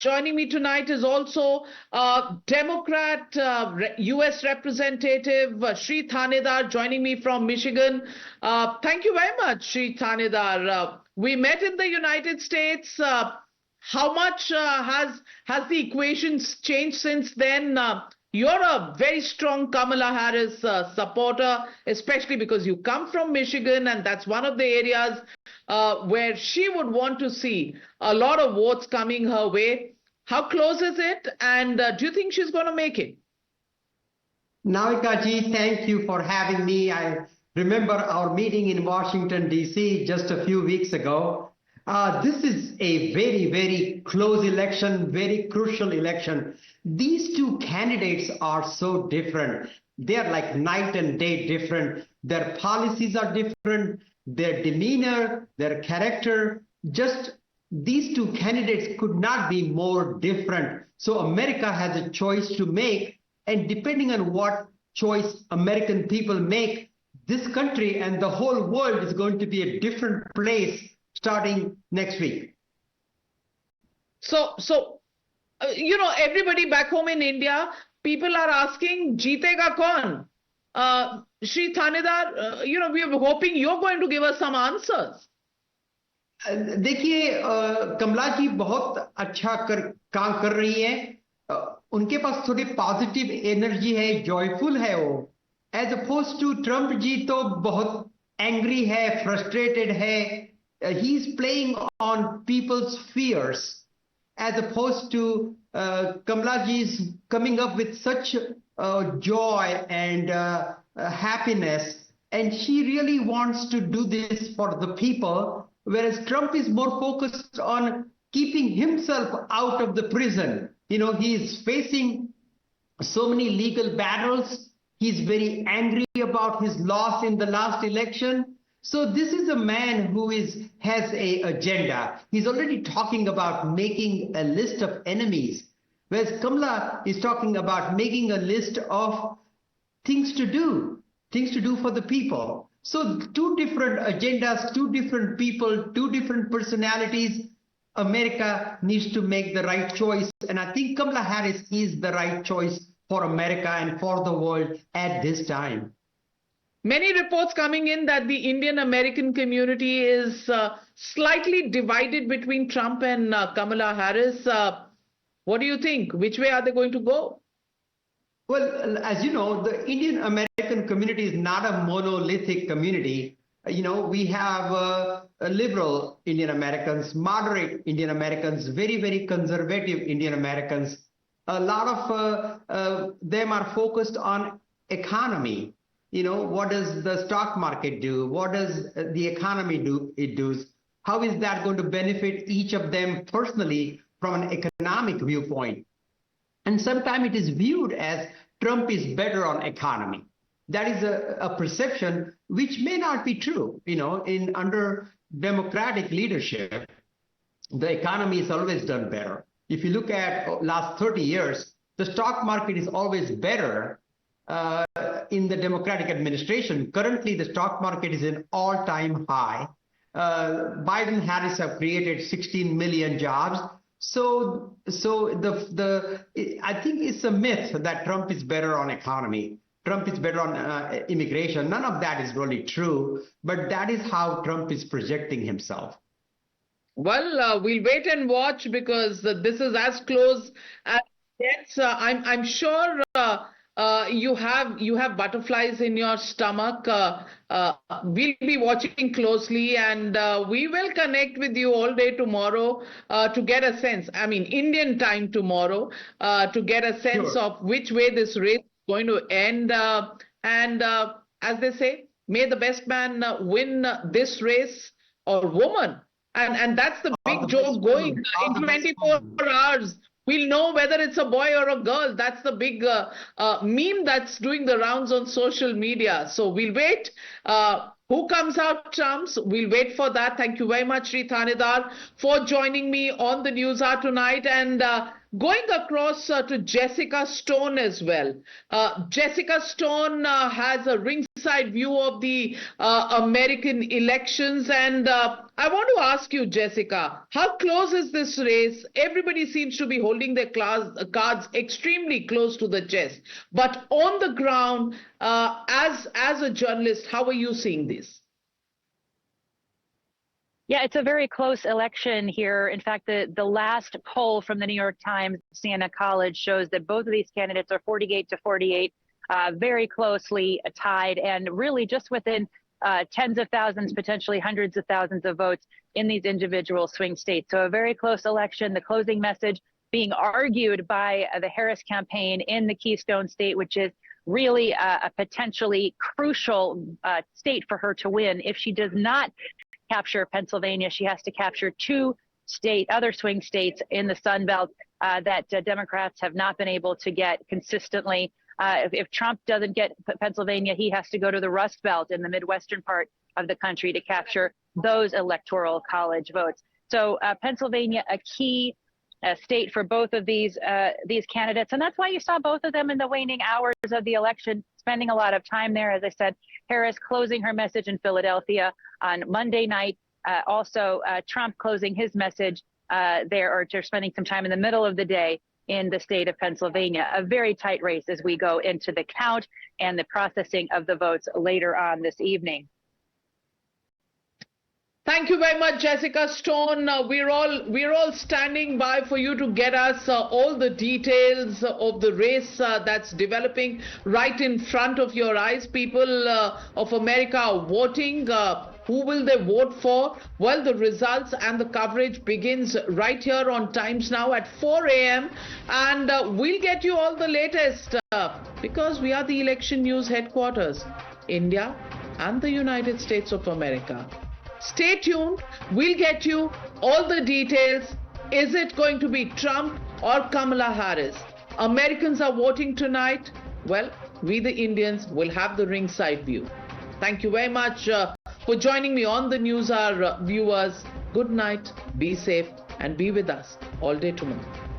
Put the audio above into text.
Joining me tonight is also Democrat US Representative Shri Thanedar, joining me from Michigan. Thank you very much, Shri Thanedar. We met in the United States. How much has the equations changed since then? You're a very strong Kamala Harris supporter, especially because you come from Michigan, and that's one of the areas where she would want to see a lot of votes coming her way. How close is it, and do you think she's going to make it? Navika ji, thank you for having me. I remember our meeting in Washington, D.C. just a few weeks ago. This is a very, very close election, very crucial election. These two candidates are so different. They're like night and day different. Their policies are different, their demeanor, their character, just these two candidates could not be more different. So America has a choice to make, and depending on what choice American people make, this country and the whole world is going to be a different place starting next week. So you know, everybody back home in India, people are asking, jeetega kaun? Shri Thanedar, you know, we are hoping you're going to give us some answers. देखिए कमला जी बहुत अच्छा काम कर रही है उनके पास थोड़ी positive energy है जॉयफुल है वो as opposed to Trump ji तो बहुत एंग्री है फ्रस्ट्रेटेड है he is playing on people's fears as opposed to Kamala ji is coming up with such joy and happiness, and she really wants to do this for the people, whereas Trump is more focused on keeping himself out of the prison. You know, he is facing so many legal battles. He's very angry about his loss in the last election. So this is a man who has a agenda. He's already talking about making a list of enemies, whereas Kamala is talking about making a list of things to do for the people. So two different agendas, two different people, two different personalities. America needs to make the right choice. And I think Kamala Harris is the right choice for America and for the world at this time. Many reports coming in that the Indian American community is slightly divided between Trump and Kamala Harris. What do you think? Which way are they going to go? Well, as you know, the Indian American community is not a monolithic community. You know, we have liberal Indian Americans, moderate Indian Americans, very, very conservative Indian Americans. A lot of them are focused on economy. You know, what does the stock market do? What does the economy do? How is that going to benefit each of them personally from an economic viewpoint? And sometimes it is viewed as Trump is better on economy. That is a perception which may not be true. You know, under democratic leadership, the economy is always done better. If you look at last 30 years, the stock market is always better in the Democratic administration. Currently, the stock market is an all-time high. Biden Harris have created 16 million jobs. So I think it's a myth that Trump is better on economy. Trump is better on immigration. None of that is really true, but that is how Trump is projecting himself. Well, we'll wait and watch because this is as close as it gets. I'm sure you have butterflies in your stomach. We'll be watching closely, and we will connect with you all day tomorrow to get a sense, I mean Indian time tomorrow, to get a sense of which way this race is going to end. And as they say, may the best man win this race, or woman. And that's the big joke going in 24 hours. We'll know whether it's a boy or a girl. That's the big meme that's doing the rounds on social media. So we'll wait. Who comes out trumps? We'll wait for that. Thank you very much, Shri Thanedar, for joining me on the News Hour tonight. And going across to Jessica Stone as well. Jessica Stone has a ringside view of the American elections. And I want to ask you, Jessica, how close is this race? Everybody seems to be holding their cards extremely close to the chest. But on the ground, as a journalist, how are you seeing this? Yeah, it's a very close election here. In fact, the last poll from the New York Times Siena College shows that both of these candidates are 48 to 48, very closely tied, and really just within tens of thousands, potentially hundreds of thousands of votes in these individual swing states. So a very close election. The closing message being argued by the Harris campaign in the Keystone State, which is really a potentially crucial state for her to win. If she does not capture Pennsylvania, she has to capture two other swing states in the Sun Belt that Democrats have not been able to get consistently. If Trump doesn't get Pennsylvania, he has to go to the Rust Belt in the Midwestern part of the country to capture those electoral college votes. So Pennsylvania, a key state for both of these candidates. And that's why you saw both of them in the waning hours of the election, spending a lot of time there. As I said, Harris closing her message in Philadelphia on Monday night. Also, Trump closing his message there, or spending some time in the middle of the day in the state of Pennsylvania. A very tight race as we go into the count and the processing of the votes later on this evening. Thank you very much, Jessica Stone. We're all standing by for you to get us all the details of the race that's developing right in front of your eyes. People of America are voting. Who will they vote for? Well, the results and the coverage begins right here on Times Now at 4 a.m. And we'll get you all the latest because we are the election news headquarters, India and the United States of America. Stay tuned. We'll get you all the details. Is it going to be Trump or Kamala Harris? Americans are voting tonight. Well, we the Indians will have the ringside view. Thank you very much for joining me on the Newshour, viewers. Good night, be safe, and be with us all day tomorrow.